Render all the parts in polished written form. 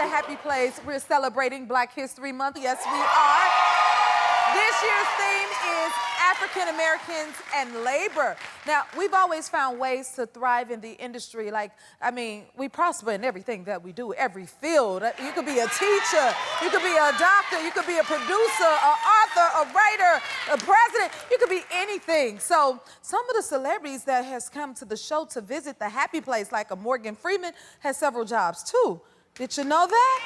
the Happy Place, we're celebrating Black History Month. Yes, we are. This year's theme is African Americans and labor. Now, we've always found ways to thrive in the industry. Like, I mean, we prosper in everything that we do, every field. You could be a teacher, you could be a doctor, you could be a producer, an author, a writer, a president. You could be anything. So some of the celebrities that has come to the show to visit the Happy Place, like a Morgan Freeman, has several jobs too. Did you know that?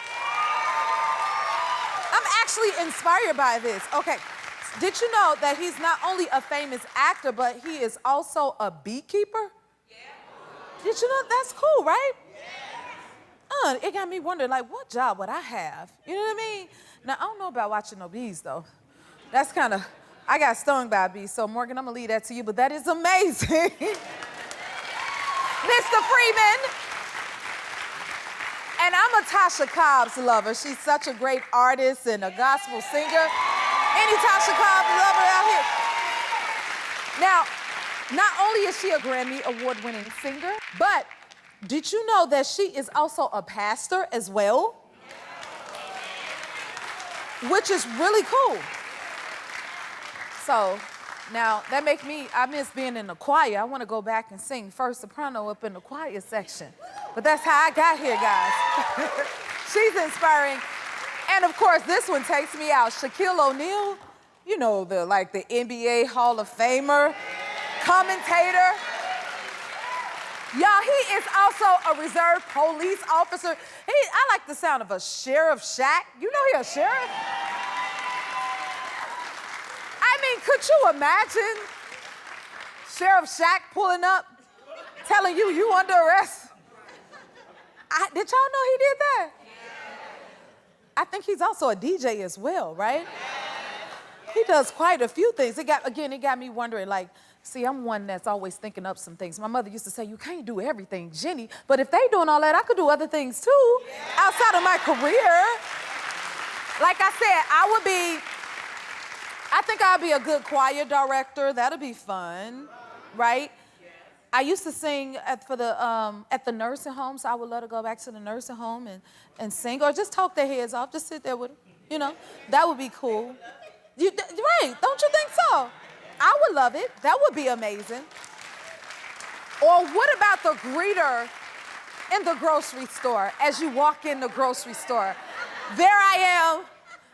I'm actually inspired by this. Okay, did you know that he's not only a famous actor, but he is also a beekeeper? Yeah. Did you know that's cool, right? Yeah. It got me wondering, like, what job would I have? You know what I mean? Now, I don't know about watching no bees, though. That's kind of, I got stung by a bee, so Morgan, I'm gonna leave that to you, but that is amazing. Mr. Freeman. And I'm a Tasha Cobbs lover. She's such a great artist and a gospel singer. Any Tasha Cobbs lover out here? Now, not only is she a Grammy award-winning singer, but did you know that she is also a pastor as well? Which is really cool. So, now that makes me, I miss being in the choir. I want to go back and sing first soprano up in the choir section. But that's how I got here, guys. She's inspiring. And of course, this one takes me out. Shaquille O'Neal, you know, the NBA Hall of Famer, commentator. Y'all, he is also a reserve police officer. I like the sound of a Sheriff Shaq. You know he a sheriff? I mean, could you imagine Sheriff Shaq pulling up, telling you under arrest? Did y'all know he did that? I think he's also a DJ as well, right? He does quite a few things. It got me wondering, like, see, I'm one that's always thinking up some things. My mother used to say, you can't do everything, Jenny. But if they doing all that, I could do other things too, outside of my career. Like I said, I think I'll be a good choir director. That'll be fun, right? I used to sing at the nursing home, so I would love to go back to the nursing home and sing, or just talk their heads off, just sit there with them, you know? That would be cool. Right, don't you think so? I would love it. That would be amazing. Or what about the greeter in the grocery store as you walk in the grocery store? There I am.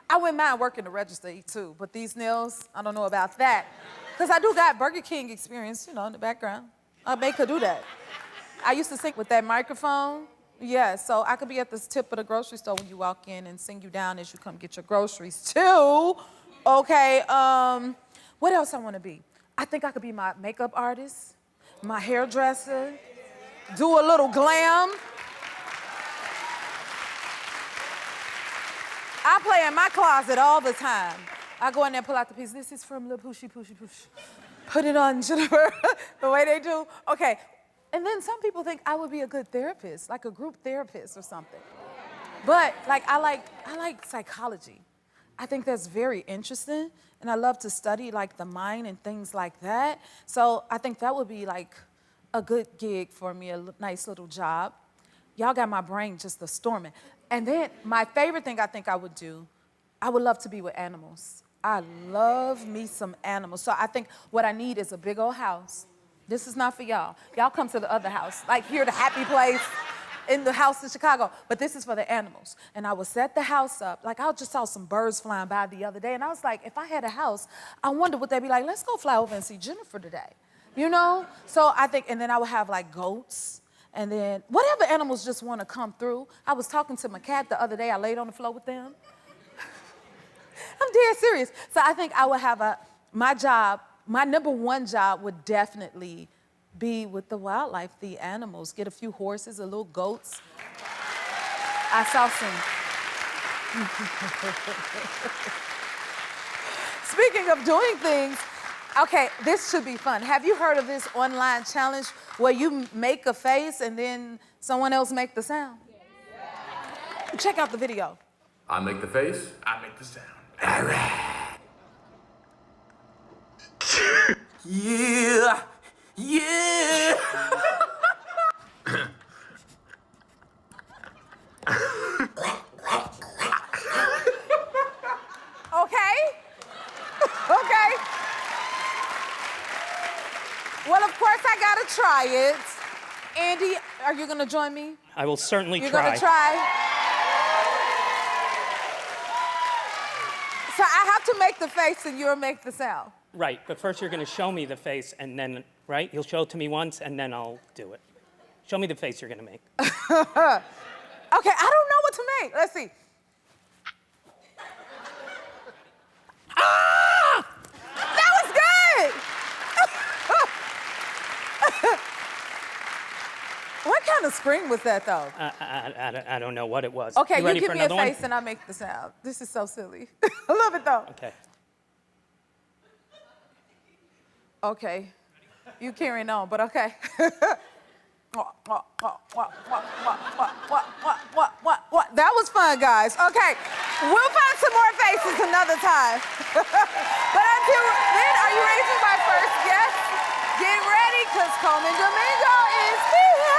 I wouldn't mind working the register too, but these nails, I don't know about that. Because I do got Burger King experience, you know, in the background. I make her do that. I used to sing with that microphone. Yeah, so I could be at the tip of the grocery store when you walk in and sing you down as you come get your groceries too. Okay, what else I want to be? I think I could be my makeup artist, my hairdresser, do a little glam. I play in my closet all the time. I go in there and pull out the piece. This is from the Pushy. Put it on, Jennifer, the way they do. Okay, and then some people think I would be a good therapist, like a group therapist or something. But like I like psychology. I think that's very interesting, and I love to study like the mind and things like that. So I think that would be like a good gig for me, a nice little job. Y'all got my brain just a-storming. And then my favorite thing I think I would do, I would love to be with animals. I love me some animals. So I think what I need is a big old house. This is not for y'all. Y'all come to the other house, like here, the Happy Place, in the house in Chicago. But this is for the animals. And I would set the house up. Like, I just saw some birds flying by the other day. And I was like, if I had a house, I wonder would they be like, let's go fly over and see Jennifer today. You know? So I think, and then I would have like goats. And then whatever animals just want to come through. I was talking to my cat the other day. I laid on the floor with them. I'm dead serious. So I think I would have my job, my number one job would definitely be with the wildlife, the animals. Get a few horses, a little goats. I saw some. Speaking of doing things, okay, this should be fun. Have you heard of this online challenge where you make a face and then someone else make the sound? Yeah. Check out the video. I make the face. I make the sound. All right. Yeah. Yeah. try it. Andy, are you gonna join me? I will certainly You're try. gonna try? So I have to make the face and you'll make the sound. Right, but first you're gonna show me the face and then, right? You'll show it to me once and then I'll do it. Show me the face you're gonna make. Okay, I don't know what to make. Let's see. Ah! That was good! What kind of scream was that, though? I don't know what it was. Okay, you ready give for me a another one? face and I make the sound. This is so silly. I love it, though. Okay. Okay. You carrying on, but okay. That was fun, guys. Okay, we'll find some more faces another time. But until then, are you ready for my first guest? Get ready, because Colman Domingo is here.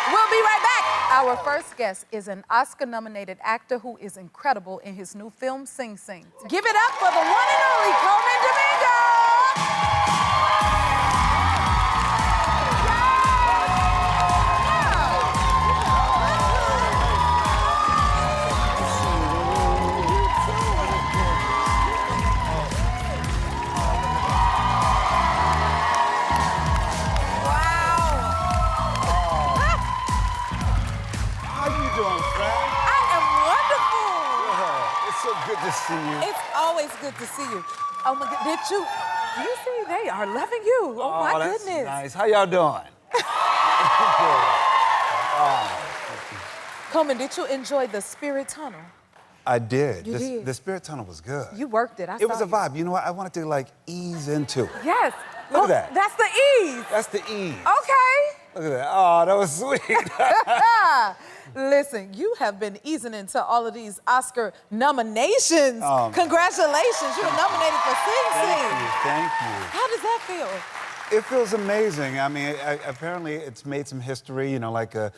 We'll be right back. Our first guest is an Oscar-nominated actor who is incredible in his new film, Sing Sing. Give it up for the one and only Colman Domingo. Good to see you. It's always good to see you. Oh my God, you see, they are loving you. Oh my that's goodness. Nice. How y'all doing? Colman, did you enjoy the Spirit Tunnel? I did. You did. The Spirit Tunnel was good. You worked it. It was a vibe. You know what? I wanted to like ease into it. Yes. Look at that. That's the ease. That's the ease. Okay. Look at that. Oh, that was sweet. Listen, you have been easing into all of these Oscar nominations. Congratulations, you were nominated for Sing Sing. Thank you. How does that feel? It feels amazing. I mean, apparently it's made some history, you know, like a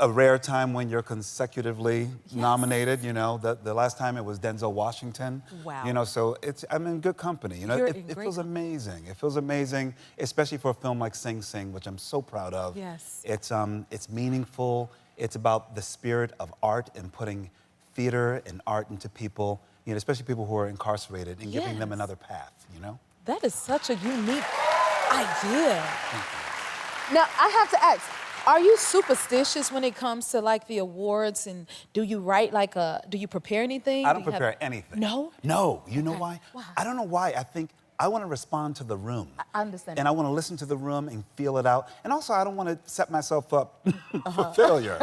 rare time when you're consecutively nominated, you know. The last time it was Denzel Washington. Wow. You know, so I'm in good company. You know, You're it in great feels amazing. It feels amazing, especially for a film like Sing Sing, which I'm so proud of. Yes. It's meaningful. It's about the spirit of art and putting theater and art into people, you know, especially people who are incarcerated and giving them another path, you know? That is such a unique idea. Now, I have to ask, are you superstitious when it comes to like the awards, and do you write like do you prepare anything? I don't prepare anything. No? No, you know why? Why? I don't know why. I think I want to respond to the room. I understand. And I want to listen to the room and feel it out. And also, I don't want to set myself up for failure.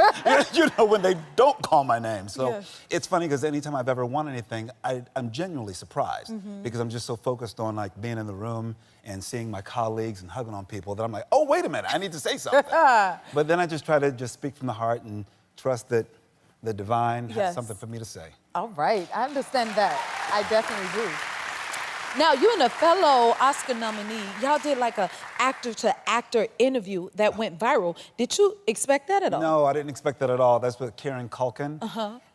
You know, when they don't call my name. So it's funny because anytime I've ever won anything, I'm genuinely surprised because I'm just so focused on like being in the room and seeing my colleagues and hugging on people that I'm like, oh, wait a minute, I need to say something. But then I just try to just speak from the heart and trust that the divine has something for me to say. All right, I understand that. I definitely do. Now, you and a fellow Oscar nominee, y'all did like a actor-to-actor interview that went viral. Did you expect that at all? No, I didn't expect that at all. That's with Karen Culkin.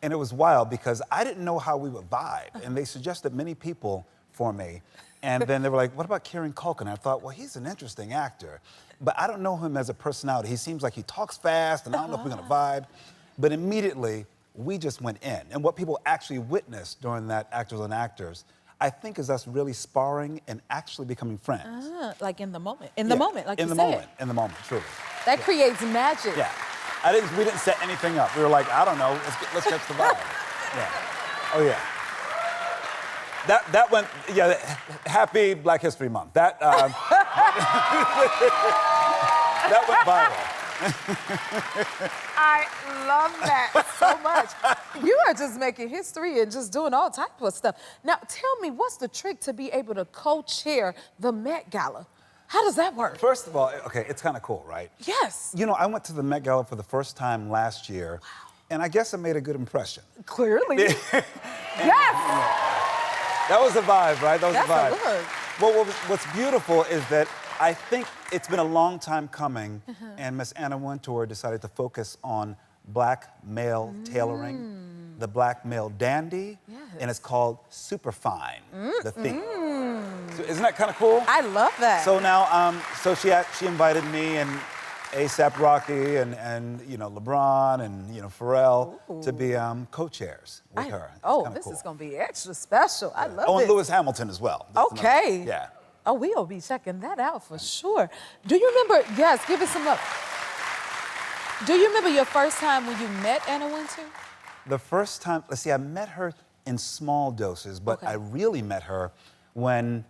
And it was wild because I didn't know how we would vibe. And they suggested many people for me. And then they were like, what about Karen Culkin? I thought, well, he's an interesting actor. But I don't know him as a personality. He seems like he talks fast, and I don't know if we're gonna vibe. But immediately, we just went in. And what people actually witnessed during that Actors on Actors, I think, is us really sparring and actually becoming friends. Like in the moment. In the moment, like in you the said. moment, in the moment, truly. That creates magic. Yeah. We didn't set anything up. We were like, I don't know, let's catch the vibe. Yeah. Oh, yeah. That went, happy Black History Month. That went viral. I love that so much. You are just making history and just doing all type of stuff. Now, tell me, what's the trick to be able to co-chair the Met Gala? How does that work? First of all, okay, it's kind of cool, right? Yes. You know, I went to the Met Gala for the first time last year, and I guess I made a good impression. Clearly. Yes. That was the vibe, right? That was the vibe. That's a look. Well, what's beautiful is that I think it's been a long time coming, and Miss Anna Wintour decided to focus on Black male tailoring, the Black male dandy, and it's called Superfine, the theme. So isn't that kind of cool? I love that. So now, so she invited me and A$AP Rocky and you know LeBron and you know Pharrell to be co-chairs with her. It's Oh, kinda this cool. is gonna be extra special. I love Oh, and this. Lewis Hamilton as well. That's Okay. another- yeah. Oh, we'll be checking that out for sure. Do you remember? Yes, give us some love. Do you remember your first time when you met Anna Wintour? The first time, let's see, I met her in small doses, but Okay. I really met her when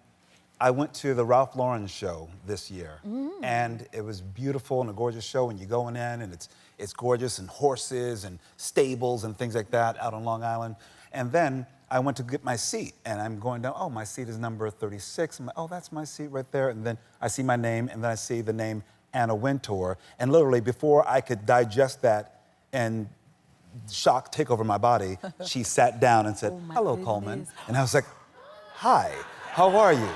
I went to the Ralph Lauren show this year. And it was beautiful and a gorgeous show, and you're going in, and it's gorgeous, and horses and stables and things like that out on Long Island. And then I went to get my seat, and I'm going down, oh, my seat is number 36. I'm like, oh, that's my seat right there. And then I see my name, and then I see the name Anna Wintour. And literally, before I could digest that and shock take over my body, she sat down and said, Oh, my hello, goodness. Colman. And I was like, hi, how are you?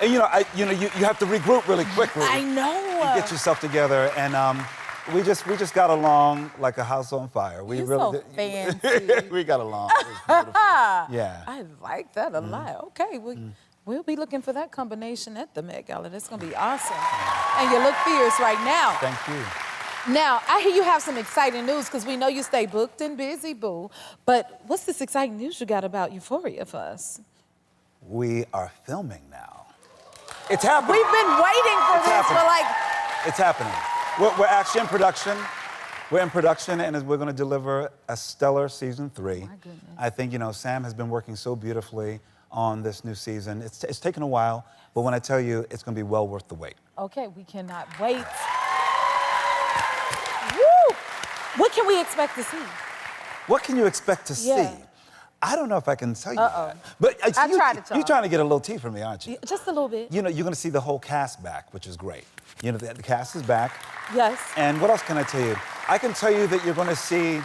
And you have to regroup really quickly. I know. And get yourself together. And we just got along like a house on fire. We You're really so fancy. we got along. It was beautiful. Yeah. I like that a lot. Okay, we'll be looking for that combination at the Met Gala. That's gonna be awesome. And you look fierce right now. Thank you. Now, I hear you have some exciting news because we know you stay booked and busy, boo. But what's this exciting news you got about Euphoria for us? We are filming now. It's happening. We've been waiting for It's this for happening. like. It's happening. We're actually in production. We're in production, and we're going to deliver a stellar season 3. My goodness. I think, Sam has been working so beautifully on this new season. It's taken a while, but when I tell you, it's going to be well worth the wait. Okay, we cannot wait. Woo! What can we expect to see? What can you expect to Yeah. see? I don't know if I can tell you Uh-oh. that. But I tried to talk. You're trying to get a little tea from me, aren't you? Just a little bit. You're going to see the whole cast back, which is great. The cast is back. Yes. And what else can I tell you? I can tell you that you're going to see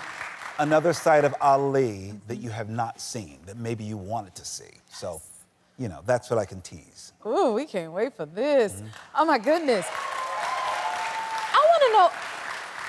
another side of Ali that you have not seen, that maybe you wanted to see. So, that's what I can tease. Ooh, we can't wait for this. Oh my goodness. I want to know,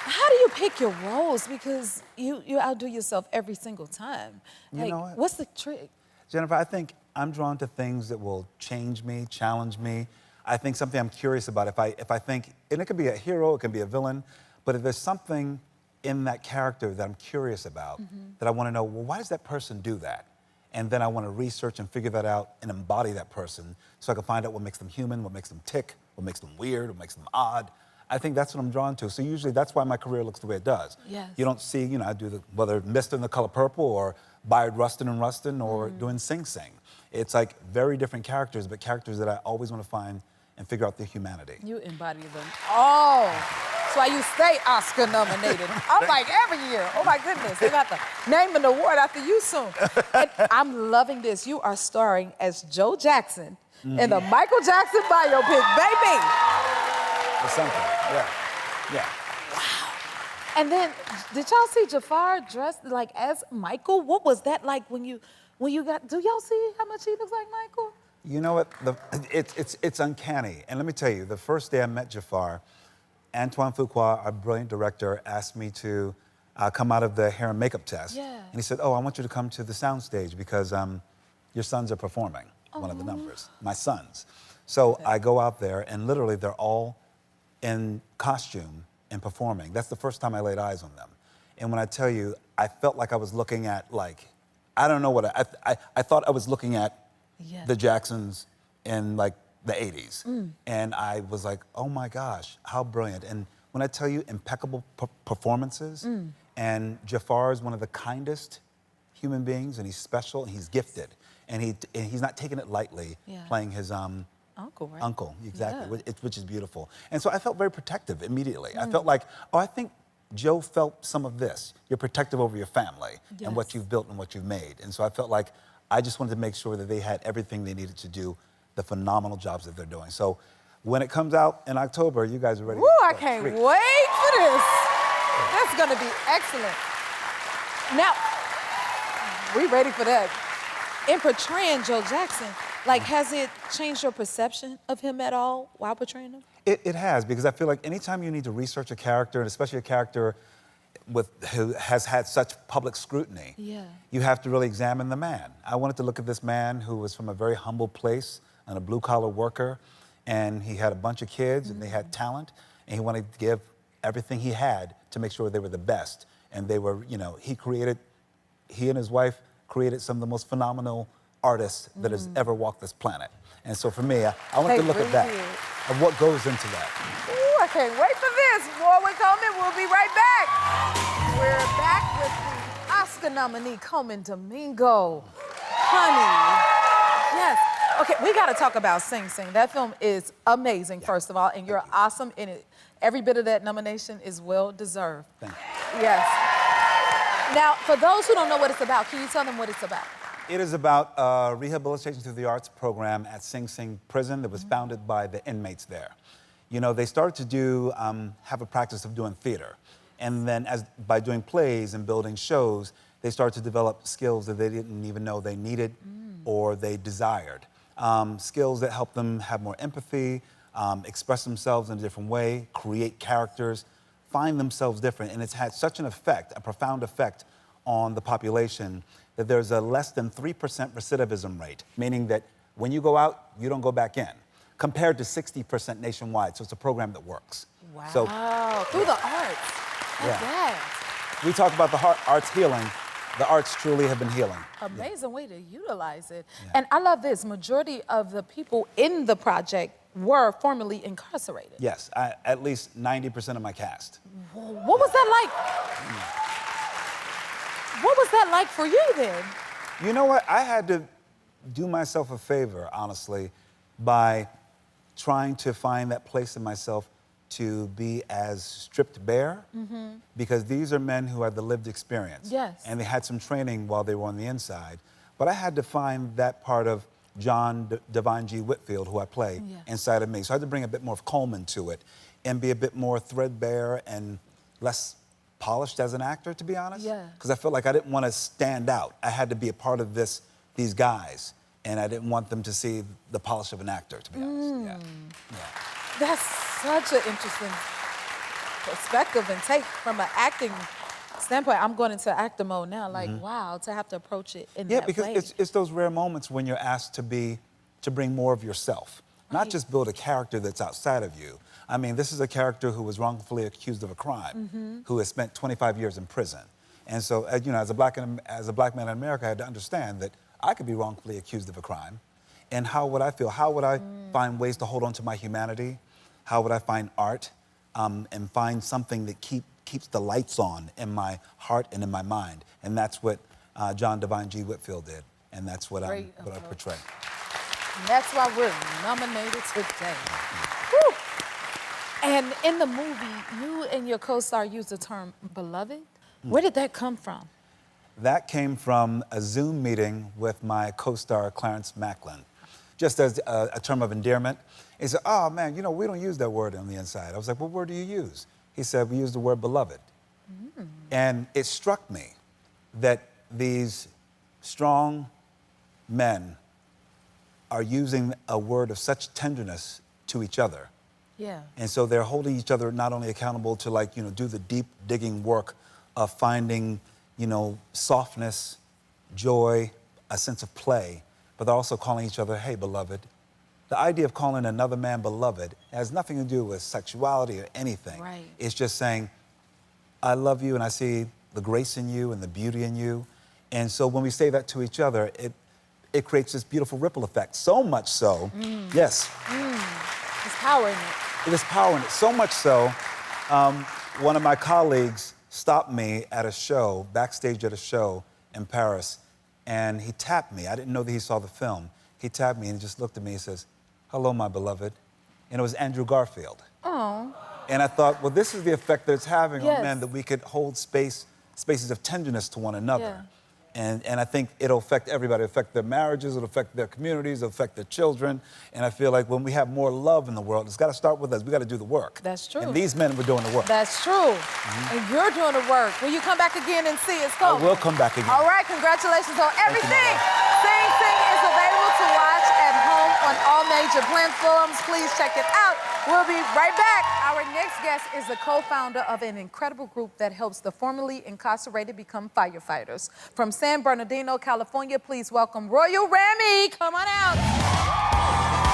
how do you pick your roles? Because you outdo yourself every single time. You know what? What's the trick? Jennifer, I think I'm drawn to things that will change me, challenge me. I think something I'm curious about. If I think, and it could be a hero, it can be a villain, but if there's something in that character that I'm curious about, that I want to know, well, why does that person do that? And then I want to research and figure that out and embody that person so I can find out what makes them human, what makes them tick, what makes them weird, what makes them odd. I think that's what I'm drawn to. So usually that's why my career looks the way it does. Yes. You don't see, I do whether Mr. in the Color Purple or Bayard Rustin and Rustin or doing Sing Sing. It's like very different characters, but characters that I always want to find and figure out their humanity. You embody them all. That's why you stay Oscar nominated. I'm like every year. Oh my goodness, they got to name an award after you soon. And I'm loving this. You are starring as Joe Jackson in the Michael Jackson biopic, baby. Or something, yeah. And then, did y'all see Jafar dressed like as Michael? What was that like when you got? Do y'all see how much he looks like Michael? You know what? It's uncanny. And let me tell you, the first day I met Jafar, Antoine Fuqua, our brilliant director, asked me to come out of the hair and makeup test. Yeah. And he said, oh, I want you to come to the soundstage because your sons are performing, one of the numbers, my sons. So I go out there, and literally they're all in costume and performing. That's the first time I laid eyes on them. And when I tell you, I felt like I was looking at, I don't know what, I thought I was looking at the Jacksons in the 80s. And I was like, oh my gosh, how brilliant. And when I tell you impeccable performances, and Jafar is one of the kindest human beings, and he's special, and he's gifted. And he's not taking it lightly, playing his Uncle, right? uncle, exactly, Yeah. which is beautiful. And so I felt very protective immediately. I felt like, oh, I think Joe felt some of this. You're protective over your family and what you've built and what you've made. And so I felt like I just wanted to make sure that they had everything they needed to do the phenomenal jobs that they're doing. So when it comes out in October, you guys are ready. Woo, I can't wait for this. That's gonna be excellent. Now, we ready for that. In portraying Joe Jackson, has it changed your perception of him at all while portraying him? It has, because I feel like anytime you need to research a character, and especially a character who has had such public scrutiny, you have to really examine the man. I wanted to look at this man who was from a very humble place, and a blue-collar worker, and he had a bunch of kids, and they had talent, and he wanted to give everything he had to make sure they were the best. And they were, you know, he and his wife created some of the most phenomenal artists that has ever walked this planet. And so for me, I want to look at that, of what goes into that. Ooh, I can't wait for this. More with Colman. We'll be right back. We're back with the Oscar nominee, Colman Domingo. Honey, yes. Okay, we got to talk about Sing Sing. That film is amazing, first of all, and you're awesome in it. Every bit of that nomination is well deserved. Thank you. Yes. Now, for those who don't know what it's about, can you tell them what it's about? It is about a rehabilitation through the arts program at Sing Sing Prison that was founded by the inmates there. You know, they started to have a practice of doing theater. And then by doing plays and building shows, they started to develop skills that they didn't even know they needed or they desired. Skills that help them have more empathy, express themselves in a different way, create characters, find themselves different. And it's had such an effect, a profound effect on the population, that there's a less than 3% recidivism rate, meaning that when you go out, you don't go back in, compared to 60% nationwide. So it's a program that works. Wow. So, through the arts. That's that. We talk about the arts healing. The arts truly have been healing. Amazing way to utilize it. Yeah. And I love this. Majority of the people in the project were formerly incarcerated. Yes, at least 90% of my cast. What was that like? What was that like for you then? You know what? I had to do myself a favor, honestly, by trying to find that place in myself to be as stripped bare, because these are men who had the lived experience. Yes. And they had some training while they were on the inside. But I had to find that part of John Divine G. Whitfield, who I play, inside of me. So I had to bring a bit more of Colman to it and be a bit more threadbare and less polished as an actor, to be honest. Yeah. Because I felt like I didn't want to stand out. I had to be a part of these guys, and I didn't want them to see the polish of an actor, to be honest. Yeah. That's such an interesting perspective and take from an acting standpoint. I'm going into actor mode now, like, wow, to have to approach it in that way. Yeah, because it's those rare moments when you're asked to bring more of yourself, not just build a character that's outside of you. I mean, this is a character who was wrongfully accused of a crime, who has spent 25 years in prison. And so, you know, as a black man in America, I had to understand that I could be wrongfully accused of a crime. And how would I feel? How would I find ways to hold on to my humanity? How would I find art and find something that keeps the lights on in my heart and in my mind? And that's what John Divine G. Whitfield did. And that's what I portray. And that's why we're nominated today. Woo. And in the movie, you and your co-star used the term beloved. Where did that come from? That came from a Zoom meeting with my co-star, Clarence Macklin, just as a term of endearment. He said, oh man, you know, we don't use that word on the inside. I was like, what word do you use? He said, we use the word beloved. And it struck me that these strong men are using a word of such tenderness to each other. Yeah. And so they're holding each other not only accountable to, like, you know, do the deep digging work of finding, you know, softness, joy, a sense of play, but they're also calling each other, hey, beloved. The idea of calling another man beloved has nothing to do with sexuality or anything. Right. It's just saying, I love you and I see the grace in you and the beauty in you. And so when we say that to each other, it creates this beautiful ripple effect. So much so, yes. There's power in it. It is power in it. So much so, one of my colleagues stopped me at a show, backstage at a show in Paris, and he tapped me. I didn't know that he saw the film. He tapped me and just looked at me and says, hello, my beloved. And it was Andrew Garfield. Oh. And I thought, well, this is the effect that it's having on men, that we could hold spaces of tenderness to one another. Yeah. And I think it'll affect everybody. It'll affect their marriages, it'll affect their communities, it'll affect their children. And I feel like when we have more love in the world, it's got to start with us. We got to do the work. That's true. And these men were doing the work. That's true. And you're doing the work. Will you come back again and see us? I will come back again. All right, congratulations on everything. Sing Sing is available to watch at home on all major platforms. Please check it out. We'll be right back. Our next guest is the co-founder of an incredible group that helps the formerly incarcerated become firefighters. From San Bernardino, California, please welcome Royal Rami. Come on out.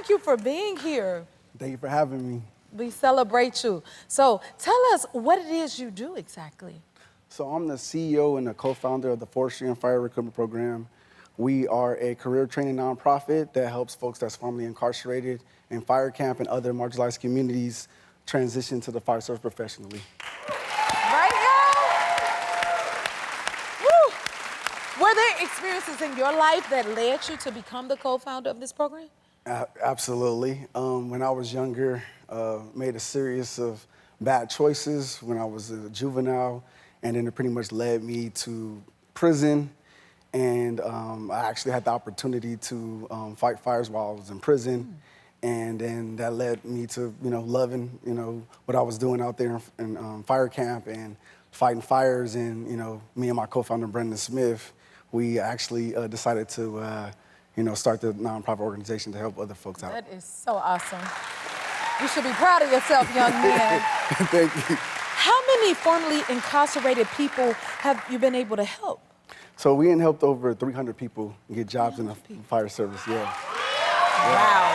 thank you for being here. Thank you for having me. We celebrate you. So tell us what it is you do exactly. So I'm the CEO and the co-founder of the Forestry and Fire Recruitment Program. We are a career training nonprofit that helps folks that's formerly incarcerated in fire camp and other marginalized communities transition to the fire service professionally. Right, y'all? Woo! Were there experiences in your life that led you to become the co-founder of this program? Absolutely. When I was younger, made a series of bad choices when I was a juvenile, and then it pretty much led me to prison. And I actually had the opportunity to fight fires while I was in prison. And then that led me to, loving, what I was doing out there in fire camp and fighting fires. And, me and my co-founder, Brendan Smith, we actually decided to, start the nonprofit organization to help other folks out. That is so awesome. You should be proud of yourself, young man. Thank you. How many formerly incarcerated people have you been able to help? So we helped over 300 people get jobs in the fire service, yeah. Wow.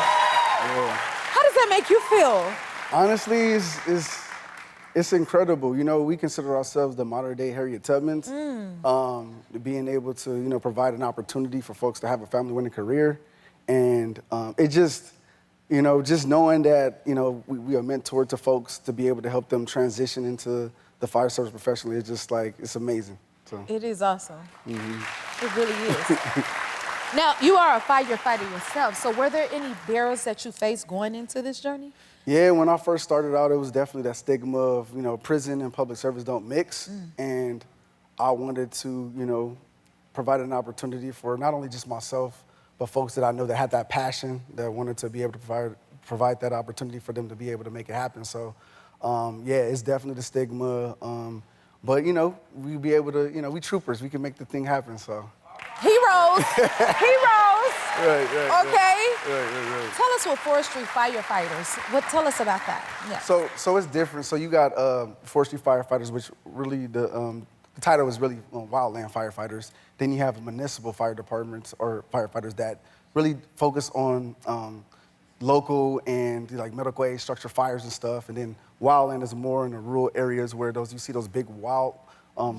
Yeah. How does that make you feel? Honestly, it's incredible. We consider ourselves the modern day Harriet Tubmans. Being able to, provide an opportunity for folks to have a family-winning career. And it just, just knowing that, we are mentor to folks to be able to help them transition into the fire service professionally, it's just like, it's amazing. So. It is awesome. It really is. Now, you are a firefighter yourself, so were there any barriers that you faced going into this journey? Yeah, when I first started out, it was definitely that stigma of, prison and public service don't mix. And I wanted to, provide an opportunity for not only just myself, but folks that I know that had that passion, that wanted to be able to provide that opportunity for them to be able to make it happen. So, yeah, it's definitely the stigma. But, we be able to, we troopers, we can make the thing happen, so. Heroes, heroes. Right. Okay. Right. Tell us what Forestry Firefighters, tell us about that. Yeah. So it's different. So you got Forestry Firefighters, which really the title is really wildland firefighters. Then you have municipal fire departments or firefighters that really focus on local and like medical aid structure fires and stuff. And then wildland is more in the rural areas where you see those big wild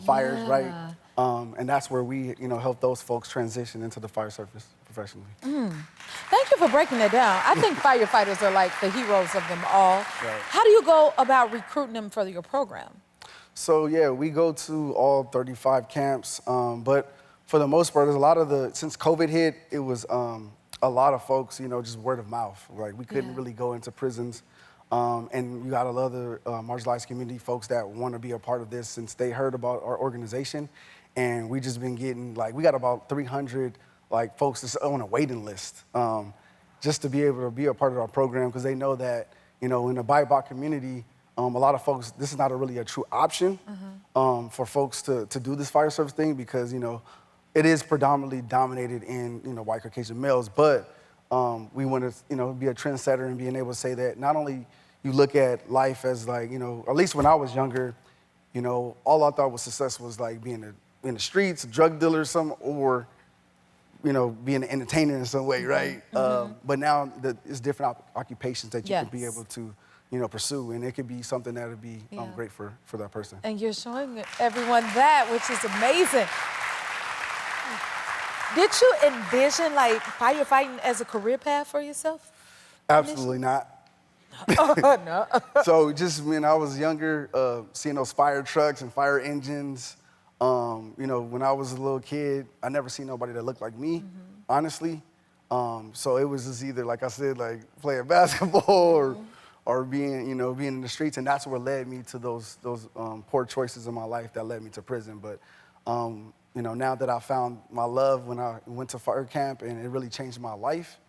fires, right? And that's where we, help those folks transition into the fire service professionally. Thank you for breaking that down. I think firefighters are like the heroes of them all. Right. How do you go about recruiting them for your program? So yeah, we go to all 35 camps, but for the most part, there's a lot of since COVID hit, it was a lot of folks, just word of mouth. Like we couldn't really go into prisons. And you got a lot of other marginalized community folks that want to be a part of this since they heard about our organization. And we just been getting, we got about 300 folks that's on a waiting list just to be able to be a part of our program because they know that, in the BIPOC community, a lot of folks, this is not really a true option for folks to do this fire service thing because, it is predominantly dominated in, white Caucasian males, but we want to, be a trendsetter and being able to say that not only you look at life as at least when I was younger, all I thought was success was being in the streets, a drug dealer or something, or, being an entertainer in some way, right? But now it's different occupations that you can be able to, pursue, and it could be something that would be great for that person. And you're showing everyone that, which is amazing. Did you envision firefighting as a career path for yourself? Absolutely not. No. So just when I was younger, seeing those fire trucks and fire engines, when I was a little kid, I never seen nobody that looked like me, honestly. So it was just either, like I said, playing basketball or being, being in the streets, and that's what led me to those poor choices in my life that led me to prison. But now that I found my love when I went to fire camp, and it really changed my life.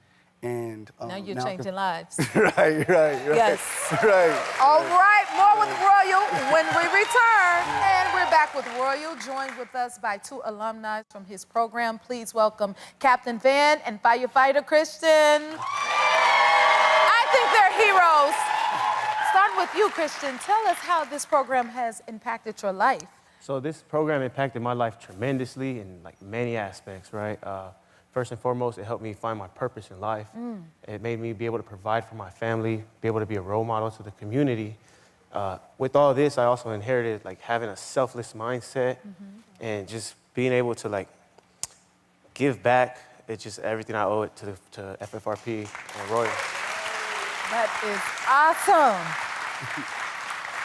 And now you're changing lives. Right. Yes. Right. All right, more with Royal when we return. And we're back with Royal, joined with us by two alumni from his program. Please welcome Captain Van and Firefighter Christian. I think they're heroes. Starting with you, Christian, tell us how this program has impacted your life. So this program impacted my life tremendously in many aspects, right? First and foremost, it helped me find my purpose in life. It made me be able to provide for my family, be able to be a role model to the community. With all this, I also inherited like having a selfless mindset and just being able to like give back. It's just everything I owe it to FFRP and Royal. That is awesome.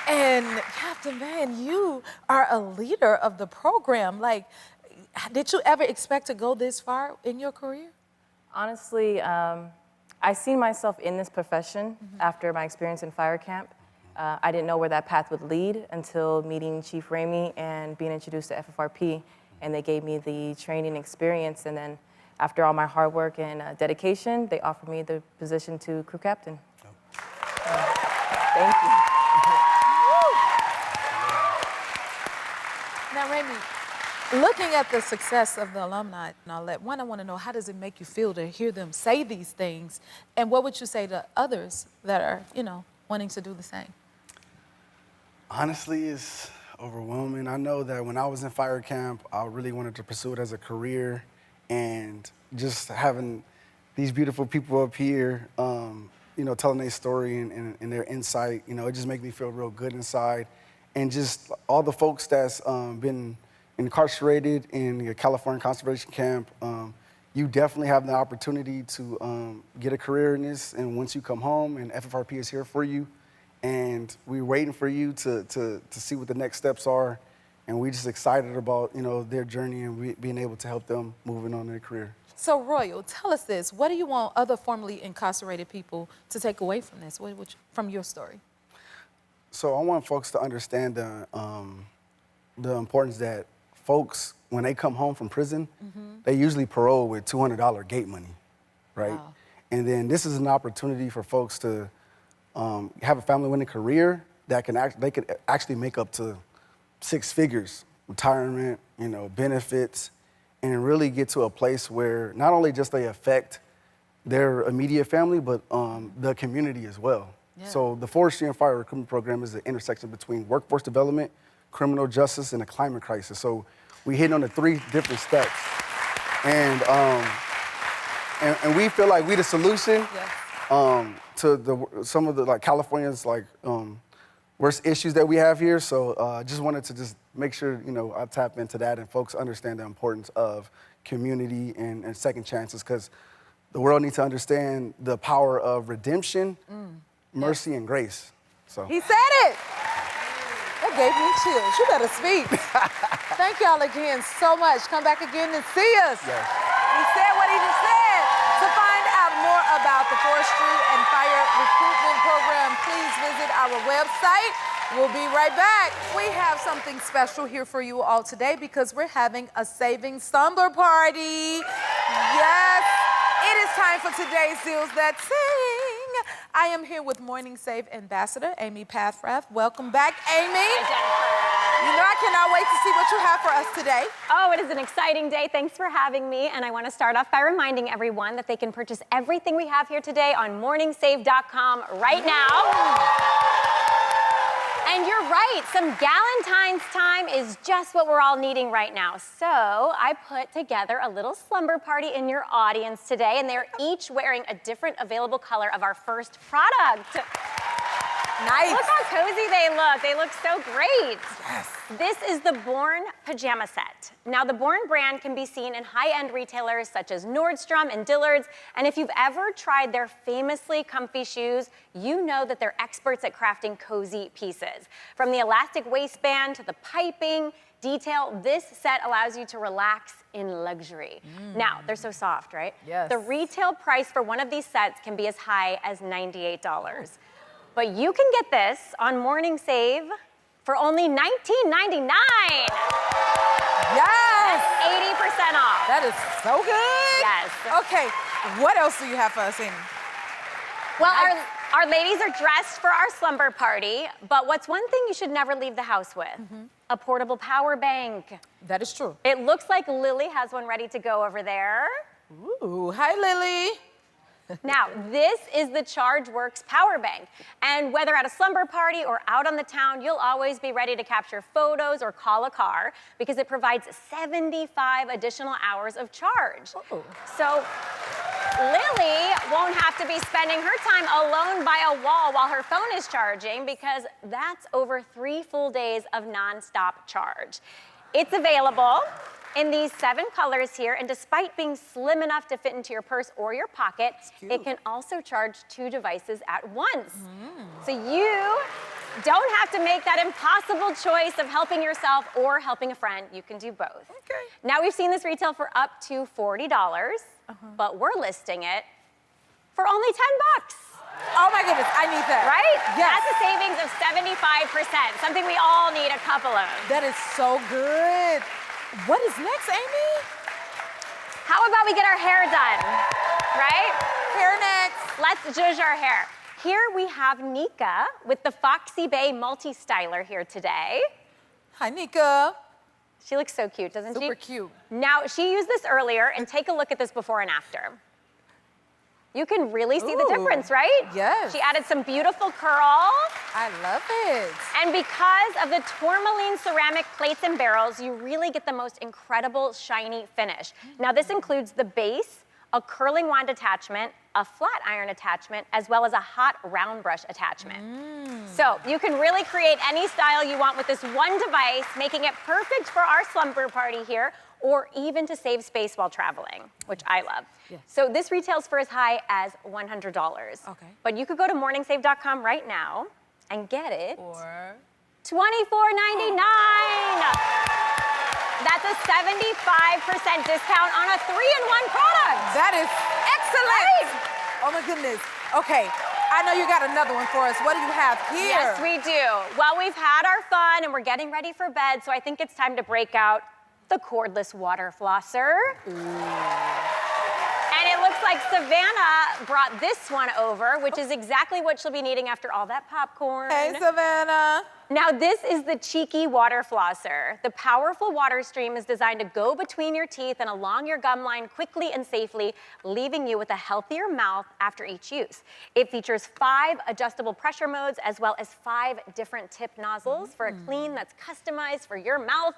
And Captain Van, you are a leader of the program. Like, did you ever expect to go this far in your career? Honestly, I seen myself in this profession after my experience in fire camp. I didn't know where that path would lead until meeting Chief Ramey and being introduced to FFRP, and they gave me the training experience, and then after all my hard work and dedication, they offered me the position to crew captain. Thank you. Now, Ramey, looking at the success of the alumni and all that, I want to know, how does it make you feel to hear them say these things? And what would you say to others that are, wanting to do the same? Honestly, it's overwhelming. I know that when I was in fire camp, I really wanted to pursue it as a career, and just having these beautiful people up here, telling their story and their insight, it just makes me feel real good inside. And just all the folks that's been incarcerated in the California Conservation Camp, you definitely have the opportunity to get a career in this. And once you come home, and FFRP is here for you, and we're waiting for you to see what the next steps are. And we're just excited about, their journey and being able to help them moving on in their career. So, Royal, tell us this. What do you want other formerly incarcerated people to take away from this, from your story? So I want folks to understand the importance that folks, when they come home from prison, they usually parole with $200 gate money, right? Wow. And then this is an opportunity for folks to have a family-winning career that they could actually make up to 6 figures, retirement, benefits, and really get to a place where not only just they affect their immediate family, but the community as well. Yeah. So the Forestry and Fire Recruitment Program is the intersection between workforce development, criminal justice, and a climate crisis. So we hit on the 3 different steps. And we feel like we the solution to some of the California's worst issues that we have here. So just wanted to just make sure, I tap into that and folks understand the importance of community and second chances, because the world needs to understand the power of redemption, mercy, and grace. So He said it. That gave me chills. You better speak. Thank y'all again so much. Come back again and see us. Yes. He said what he just said. To find out more about the Forestry and Fire Recruitment Program, please visit our website. We'll be right back. We have something special here for you all today because we're having a Saving Slumber party. Yes, it is time for today's Deals That Sing. I am here with Morning Save Ambassador Amy Pathrath. Welcome back, Amy. Hi, Jennifer. I cannot wait to see what you have for us today. Oh, it is an exciting day. Thanks for having me. And I want to start off by reminding everyone that they can purchase everything we have here today on morningsave.com right now. And you're right, some Galentine's time is just what we're all needing right now. So I put together a little slumber party in your audience today, and they're each wearing a different available color of our first product. Nice. Look how cozy they look. They look so great. Yes. This is the Born Pajama Set. Now, the Born brand can be seen in high-end retailers such as Nordstrom and Dillard's, and if you've ever tried their famously comfy shoes, you know that they're experts at crafting cozy pieces. From the elastic waistband to the piping detail, this set allows you to relax in luxury. Now, they're so soft, right? Yes. The retail price for one of these sets can be as high as $98. But you can get this on Morning Save for only $19.99. Yes. 80% off. That is so good. Yes. Okay, what else do you have for us, Amy? Well, our ladies are dressed for our slumber party, but what's one thing you should never leave the house with? A portable power bank. That is true. It looks like Lily has one ready to go over there. Ooh, hi, Lily. Now, this is the ChargeWorks Power Bank. And whether at a slumber party or out on the town, you'll always be ready to capture photos or call a car because it provides 75 additional hours of charge. Oh. So Lily won't have to be spending her time alone by a wall while her phone is charging because that's over 3 full days of nonstop charge. It's available in these 7 colors here, and despite being slim enough to fit into your purse or your pocket, it can also charge 2 devices at once. So you don't have to make that impossible choice of helping yourself or helping a friend. You can do both. Okay. Now we've seen this retail for up to $40, but we're listing it for only $10. Oh my goodness, I need that. Right? Yes. That's a savings of 75%, something we all need a couple of. That is so good. What is next, Amy? How about we get our hair done, right? Hair next. Let's zhuzh our hair. Here we have Nika with the Foxy Bay Multi-Styler here today. Hi, Nika. She looks so cute, doesn't she? Super cute. Now, she used this earlier, and take a look at this before and after. You can really see the Ooh, difference, right? yes. She added some beautiful curl. I love it. And because of the tourmaline ceramic plates and barrels, you really get the most incredible shiny finish. Now, this includes the base, a curling wand attachment, a flat iron attachment, as well as a hot round brush attachment. So you can really create any style you want with this one device, making it perfect for our slumber party here, or even to save space while traveling, which I love. Yes. So this retails for as high as $100. Okay. But you could go to morningsave.com right now and get it Or $24.99. That's a 75% discount on a 3-in-1 product. that is excellent. Oh my goodness. Okay, I know you got another one for us. What do you have here? Yes, we do. Well, we've had our fun and we're getting ready for bed, so I think it's time to break out the cordless water flosser. And it looks like Savannah brought this one over, which is exactly what she'll be needing after all that popcorn. Hey, Savannah. Now, this is the Cheeky Water Flosser. The powerful water stream is designed to go between your teeth and along your gum line quickly and safely, leaving you with a healthier mouth after each use. It features 5 adjustable pressure modes, as well as 5 different tip nozzles for a clean that's customized for your mouth.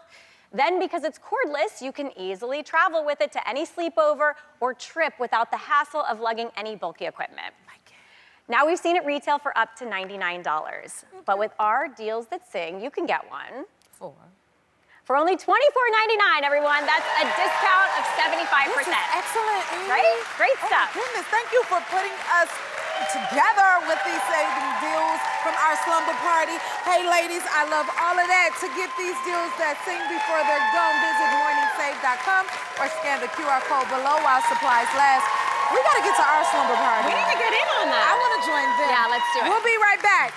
Then, because it's cordless, you can easily travel with it to any sleepover or trip without the hassle of lugging any bulky equipment. Now, we've seen it retail for up to $99. But with our deals that sing, you can get one for only $24.99, everyone. That's a discount of 75%. This is excellent, Amy. Right? Great stuff. Oh my goodness, thank you for putting us together with these saving deals from our slumber party. Hey, ladies, I love all of that. To get these deals that sing before they're gone, visit morningsave.com or scan the QR code below while supplies last. We gotta get to our slumber party. We need to get in on that. I wanna join them. Yeah, let's do it. We'll be right back.